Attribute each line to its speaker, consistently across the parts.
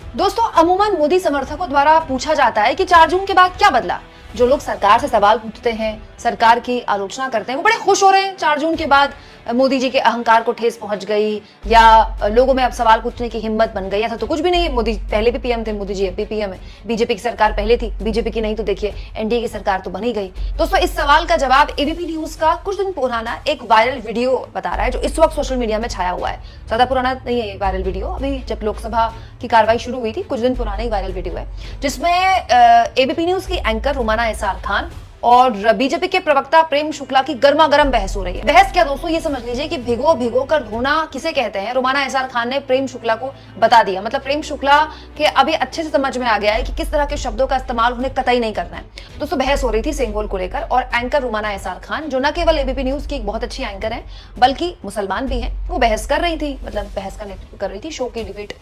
Speaker 1: दोस्तों, अमूमन मोदी समर्थकों द्वारा पूछा जाता है कि 4 जून के बाद क्या बदला। जो लोग सरकार से सवाल पूछते हैं, सरकार की आलोचना करते हैं, वो बड़े खुश हो रहे हैं 4 जून के बाद मोदी जी के अहंकार को ठेस पहुंच गई या लोगों में अब सवाल पूछने की हिम्मत बन गई। ऐसा तो कुछ भी नहीं है। मोदी पहले भी पीएम थे, मोदी जी अब भी पीएम है। बीजेपी की सरकार पहले थी, बीजेपी की नहीं तो देखिए एनडीए की सरकार तो बनी गई। दोस्तों, इस सवाल का जवाब एबीपी न्यूज का कुछ दिन पुराना एक वायरल वीडियो बता रहा है, जो इस वक्त सोशल मीडिया में छाया हुआ है। ज्यादा पुराना नहीं है वायरल वीडियो, अभी जब लोकसभा की कार्रवाई शुरू हुई थी कुछ दिन पुराना ही वायरल वीडियो है, जिसमें एबीपी न्यूज की एंकर रुमाना एहसान खान और बीजेपी के प्रवक्ता प्रेम शुक्ला की गर्मा गर्म बहस हो रही है। बहस क्या दोस्तों, ये समझ लीजिए कि भिगो भिगो कर धोना किसे कहते हैं, रुमाना एहसान खान ने प्रेम शुक्ला को बता दिया। मतलब प्रेम शुक्ला के अभी अच्छे से समझ में आ गया है कि किस तरह के शब्दों का इस्तेमाल उन्हें कतई नहीं करना है। दोस्तों, बहस हो रही थी सिंगोल को लेकर और एंकर रुमाना एहसान खान, जो न केवल एबीपी न्यूज की एक बहुत अच्छी एंकर है बल्कि मुसलमान भी है, वो बहस कर रही थी, मतलब बहस का नेतृत्व कर रही थी, शो की डिबेट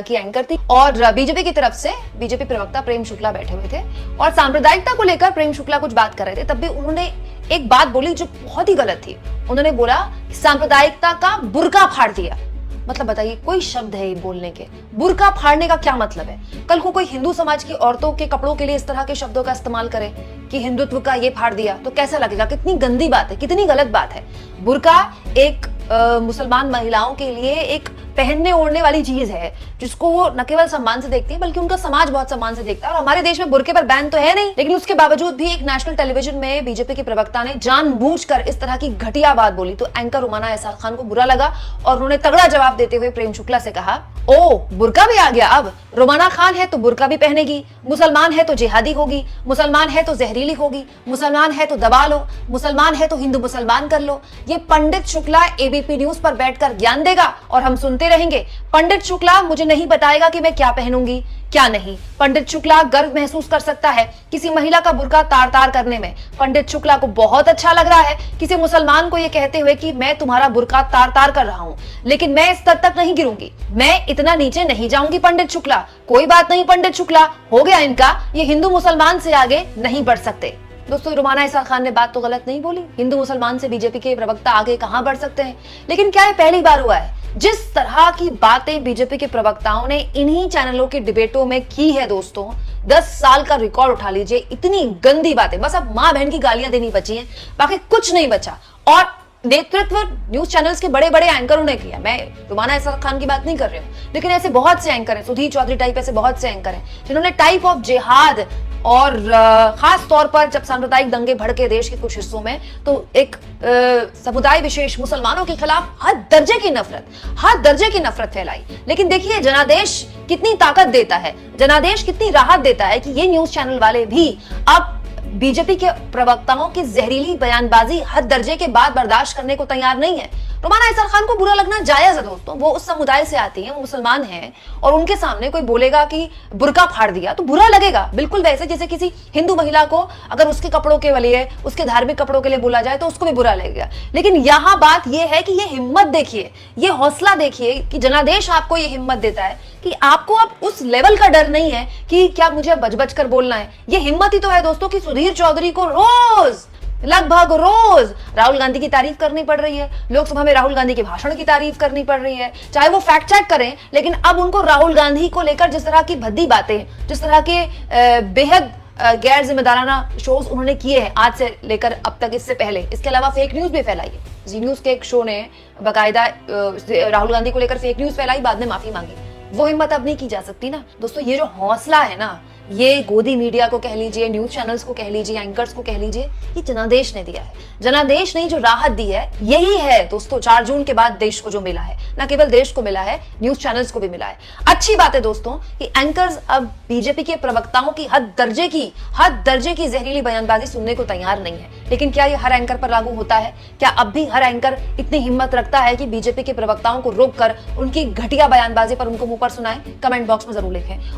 Speaker 1: की एंकर थी। और बीजेपी की तरफ से बीजेपी प्रवक्ता प्रेम शुक्ला बैठे हुए थे और सांप्रदायिकता को लेकर प्रेम शुक्ला कुछ बात कर रहे थे। तब भी उन्होंने एक बात बोली जो बहुत ही गलत थी। उन्होंने बोला सांप्रदायिकता का बुर्का फाड़ दिया। मतलब बताइए, कोई शब्द है ये बोलने के, बुर्का फाड़ने का क्या मतलब है? कल को कोई हिंदू समाज की औरतों के कपड़ों के लिए इस तरह के शब्दों का इस्तेमाल करे कि हिंदुत्व का ये फाड़ दिया, तो कैसा लगेगा? कितनी गंदी बात है, कितनी गलत बात है। बुर्का एक मुसलमान महिलाओं के लिए एक पहनने ओढ़ने वाली चीज है, जिसको वो न केवल सम्मान से देखती है बल्कि उनका समाज बहुत सम्मान से देखता है। और हमारे देश में बुर्के पर बैन तो है नहीं, लेकिन उसके बावजूद भी एक नेशनल टेलीविजन में बीजेपी के प्रवक्ता ने जानबूझकर इस तरह की घटिया बात बोली, तो एंकर रुमाना एहसान खान को बुरा लगा और उन्होंने तगड़ा जवाब देते हुए प्रेम शुक्ला से कहा, ओ बुर्का भी आ गया, अब रुमाना खान है तो बुर्का भी पहनेगी, मुसलमान है तो जिहादी होगी, मुसलमान है तो जहरीली होगी, मुसलमान है तो दबा लो, मुसलमान है तो हिंदू मुसलमान कर लो। ये पंडित शुक्ला एबीपी न्यूज पर बैठकर ज्ञान देगा और हम सुनते रहेंगे। पंडित शुक्ला मुझे नहीं बताएगा कि मैं क्या पहनूंगी क्या नहीं। पंडित शुक्ला गर्व महसूस कर सकता है किसी महिला का बुर्का तार तार करने में। पंडित शुक्ला को बहुत अच्छा लग रहा है किसी मुसलमान को यह कहते हुए कि मैं तुम्हारा बुर्का तार तार कर रहा हूं, लेकिन मैं इस स्तर तक नहीं गिरूंगी, मैं इतना नीचे नहीं जाऊंगी। पंडित शुक्ला, कोई बात नहीं पंडित शुक्ला, हो गया इनका, ये हिंदू मुसलमान से आगे नहीं बढ़ सकते। दोस्तों, रुमाना एहसान खान ने बात तो गलत नहीं बोली, हिंदू मुसलमान से बीजेपी के प्रवक्ता आगे कहां बढ़ सकते हैं। लेकिन क्या ये पहली बार हुआ है? जिस तरह की बातें बीजेपी के प्रवक्ताओं ने इन्हीं चैनलों की डिबेटों में की है दोस्तों, 10 साल का रिकॉर्ड उठा लीजिए, इतनी गंदी बातें, बस अब मां बहन की गालियां देनी बची हैं, बाकी कुछ नहीं बचा। और नेतृत्व न्यूज चैनल्स के बड़े बड़े एंकरों ने किया। मैं रुमाना एहसान खान की बात नहीं कर रही हूँ, लेकिन ऐसे बहुत से एंकर हैं, सुधीर चौधरी टाइप ऐसे बहुत से एंकर हैं जिन्होंने टाइप ऑफ जिहाद और खास तौर पर जब सांप्रदायिक दंगे भड़के देश के कुछ हिस्सों में, तो एक समुदाय विशेष मुसलमानों के खिलाफ हद दर्जे की नफरत फैलाई। लेकिन देखिए जनादेश कितनी ताकत देता है, जनादेश कितनी राहत देता है कि ये न्यूज चैनल वाले भी अब बीजेपी के प्रवक्ताओं की जहरीली बयानबाजी हद दर्जे के बाद बर्दाश्त करने को तैयार नहीं है। रुमाना एहसान खान को बुरा लगना जायज है दोस्तों, वो उस समुदाय से आती हैं, वो मुसलमान हैं और उनके सामने कोई बोलेगा कि बुर्का फाड़ दिया तो बुरा लगेगा, बिल्कुल वैसे जैसे किसी हिंदू महिला को अगर उसके कपड़ों के लिए, उसके धार्मिक कपड़ों के लिए बोला जाए तो उसको भी बुरा लगेगा। लेकिन यहाँ बात यह है कि ये हिम्मत देखिए, ये हौसला देखिए कि जनादेश आपको ये हिम्मत देता है कि आपको अब उस लेवल का डर नहीं है कि क्या मुझे बच बच कर बोलना है। ये हिम्मत ही तो है दोस्तों कि सुधीर चौधरी को लगभग रोज राहुल गांधी की तारीफ करनी पड़ रही है, लोकसभा में राहुल गांधी के भाषण की तारीफ करनी पड़ रही है, चाहे वो फैक्ट चेक करें, लेकिन अब उनको राहुल गांधी को लेकर जिस तरह की भद्दी बातें, जिस तरह के बेहद गैर जिम्मेदाराना शोज उन्होंने किए हैं आज से लेकर अब तक, इससे पहले इसके अलावा फेक न्यूज भी फैलाई है। जी न्यूज के एक शो ने बाकायदा राहुल गांधी को लेकर फेक न्यूज फैलाई, बाद में माफी मांगी। वो हिम्मत अब नहीं की जा सकती ना दोस्तों। ये जो हौसला है ना, ये गोदी मीडिया को कह लीजिए, न्यूज चैनल्स को कह लीजिए, एंकर्स को कह लीजिए, ये जनादेश ने दिया है। जनादेश ने जो राहत दी है, यही है दोस्तों 4 जून के बाद देश को जो मिला है, न केवल देश को मिला है, न्यूज चैनल्स को भी मिला है। अच्छी बात है दोस्तों कि एंकर्स अब बीजेपी के प्रवक्ताओं की हद दर्जे की जहरीली बयानबाजी सुनने को तैयार नहीं है। लेकिन क्या ये हर एंकर पर लागू होता है? क्या अब भी हर एंकर इतनी हिम्मत रखता है कि बीजेपी के प्रवक्ताओं को रोककर उनकी घटिया बयानबाजी पर उनको मुंह पर सुनाए? कमेंट बॉक्स में जरूर लिखें।